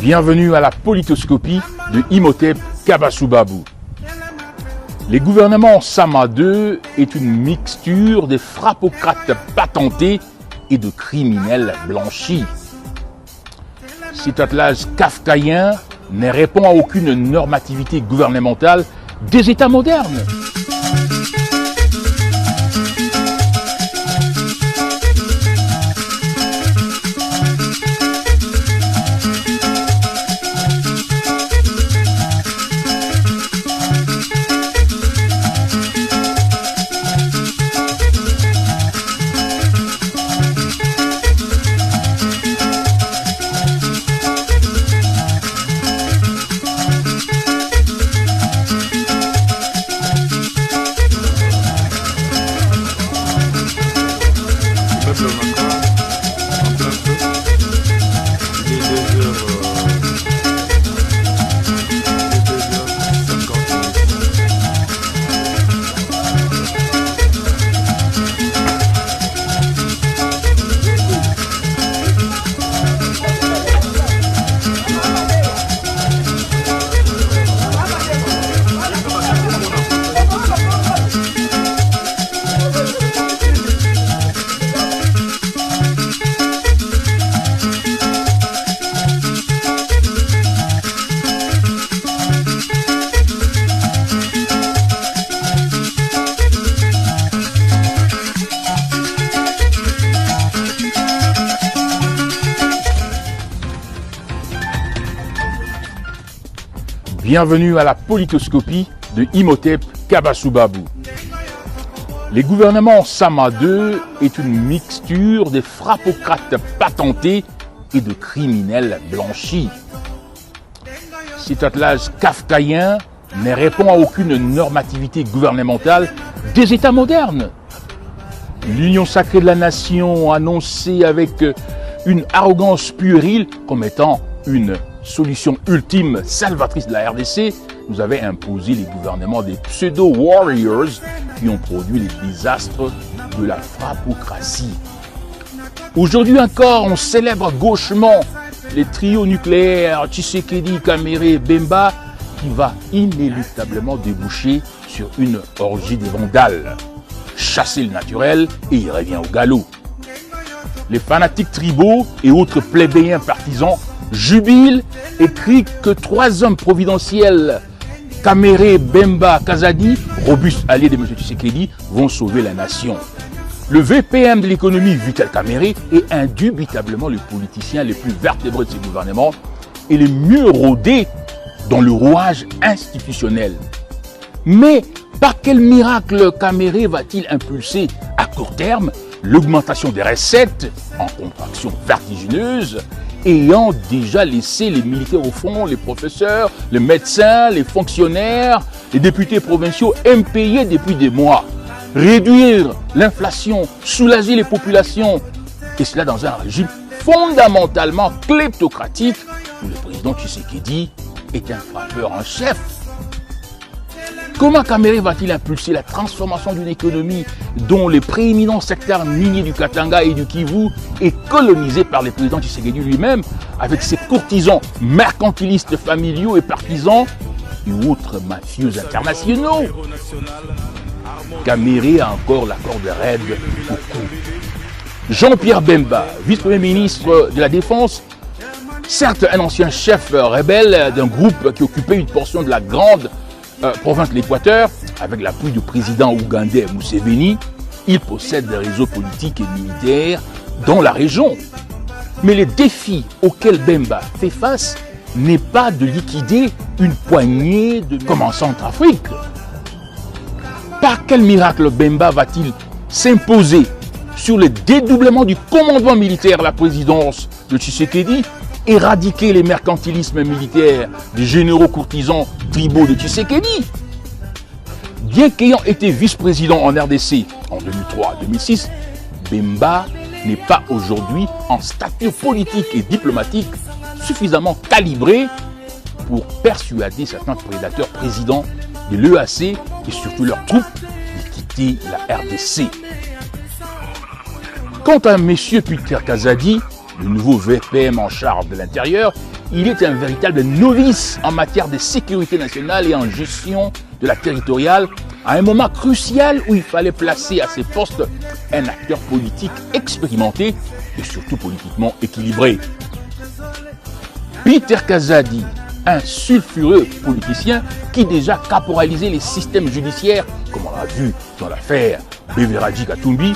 Bienvenue à la politoscopie de Imhotep Kabasubabou. Les gouvernements Sama II est une mixture de frappocrates patentés et de criminels blanchis. Cet attelage kafkaïen ne répond à aucune normativité gouvernementale des États modernes. Bienvenue à la politoscopie de Imhotep Kabasubabou. Les gouvernements Sama II est une mixture de frappocrates patentés et de criminels blanchis. Cet attelage kafkaïen ne répond à aucune normativité gouvernementale des États modernes. L'union sacrée de la nation annoncée avec une arrogance puérile comme étant une solution ultime salvatrice de la RDC, nous avait imposé les gouvernements des pseudo-warriors qui ont produit les désastres de la frappocratie. Aujourd'hui encore, on célèbre gauchement les trios nucléaires Tshisekedi, Kamere, Bemba qui va inéluctablement déboucher sur une orgie de vandales. Chasser le naturel et il revient au galop. Les fanatiques tribaux et autres plébéiens partisans jubilent et crient que 3 hommes providentiels, Kamere, Bemba, Kazadi, robustes alliés de M. Tshisekedi, vont sauver la nation. Le VPM de l'économie, Vital Kamere, est indubitablement le politicien le plus vertébré de ces gouvernements et le mieux rodé dans le rouage institutionnel. Mais par quel miracle Kamere va-t-il impulser à court terme l'augmentation des recettes en contraction vertigineuse, ayant déjà laissé les militaires au front, les professeurs, les médecins, les fonctionnaires, les députés provinciaux impayés depuis des mois. Réduire l'inflation, soulager les populations, et cela dans un régime fondamentalement kleptocratique où le président Tshisekedi est un frappeur en chef. Comment Kamere va-t-il impulser la transformation d'une économie dont les prééminents secteurs miniers du Katanga et du Kivu est colonisé par le président Tshisekedi lui-même avec ses courtisans mercantilistes familiaux et partisans et autres mafieux internationaux? Kamere a encore la corde raide au cou. Jean-Pierre Bemba, vice-premier ministre de la Défense, certes un ancien chef rebelle d'un groupe qui occupait une portion de la grande province de l'Équateur, avec l'appui du président ougandais Museveni, il possède des réseaux politiques et militaires dans la région. Mais le défi auquel Bemba fait face n'est pas de liquider une poignée de comme en Centrafrique. Par quel miracle Bemba va-t-il s'imposer sur le dédoublement du commandement militaire à la présidence de Tshisekedi, éradiquer les mercantilismes militaires des généraux courtisans tribaux de Tshisekedi? Bien qu'ayant été vice-président en RDC en 2003-2006, Bemba n'est pas aujourd'hui en stature politique et diplomatique suffisamment calibré pour persuader certains prédateurs présidents de l'EAC et surtout leurs troupes de quitter la RDC. Quant à M. Peter Kazadi, le nouveau VPM en charge de l'intérieur, il est un véritable novice en matière de sécurité nationale et en gestion de la territoriale, à un moment crucial où il fallait placer à ses postes un acteur politique expérimenté et surtout politiquement équilibré. Peter Kazadi, un sulfureux politicien qui déjà caporalisait les systèmes judiciaires, comme on l'a vu dans l'affaire Beveradji Katumbi,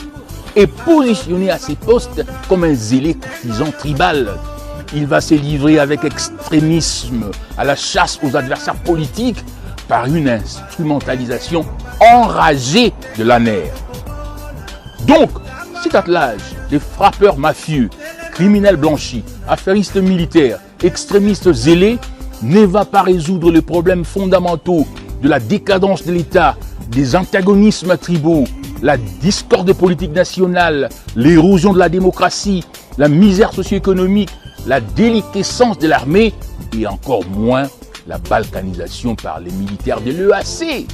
est positionné à ses postes comme un zélé courtisan tribal. Il va se livrer avec extrémisme à la chasse aux adversaires politiques par une instrumentalisation enragée de la nerf. Donc, cet attelage des frappeurs mafieux, criminels blanchis, affairistes militaires, extrémistes zélés ne va pas résoudre les problèmes fondamentaux de la décadence de l'État, des antagonismes tribaux, la discorde politique nationale, l'érosion de la démocratie, la misère socio-économique, la déliquescence de l'armée et encore moins la balkanisation par les militaires de l'EAC.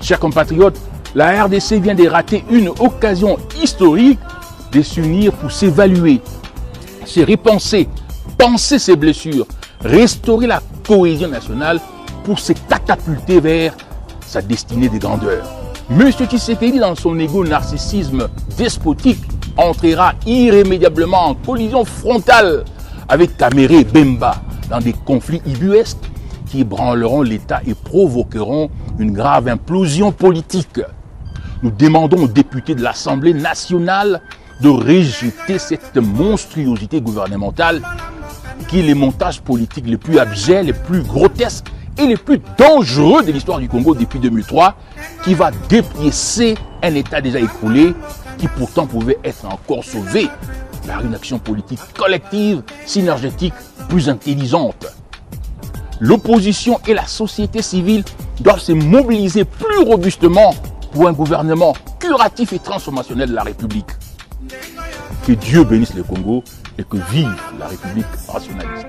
Chers compatriotes, la RDC vient de rater une occasion historique de s'unir pour s'évaluer, se repenser, penser ses blessures, restaurer la cohésion nationale pour se catapulter vers sa destinée de grandeur. M. Tshisekedi, dans son égo-narcissisme despotique, entrera irrémédiablement en collision frontale avec Kamere Bemba dans des conflits ubuesques qui ébranleront l'État et provoqueront une grave implosion politique. Nous demandons aux députés de l'Assemblée nationale de rejeter cette monstruosité gouvernementale qui est les montages politiques les plus abjects, les plus grotesques et les plus dangereux de l'histoire du Congo depuis 2003, qui va dépiécer un État déjà écroulé, qui pourtant pouvait être encore sauvé par une action politique collective, synergétique, plus intelligente. L'opposition et la société civile doivent se mobiliser plus robustement pour un gouvernement curatif et transformationnel de la République. Que Dieu bénisse le Congo et que vive la République rationaliste.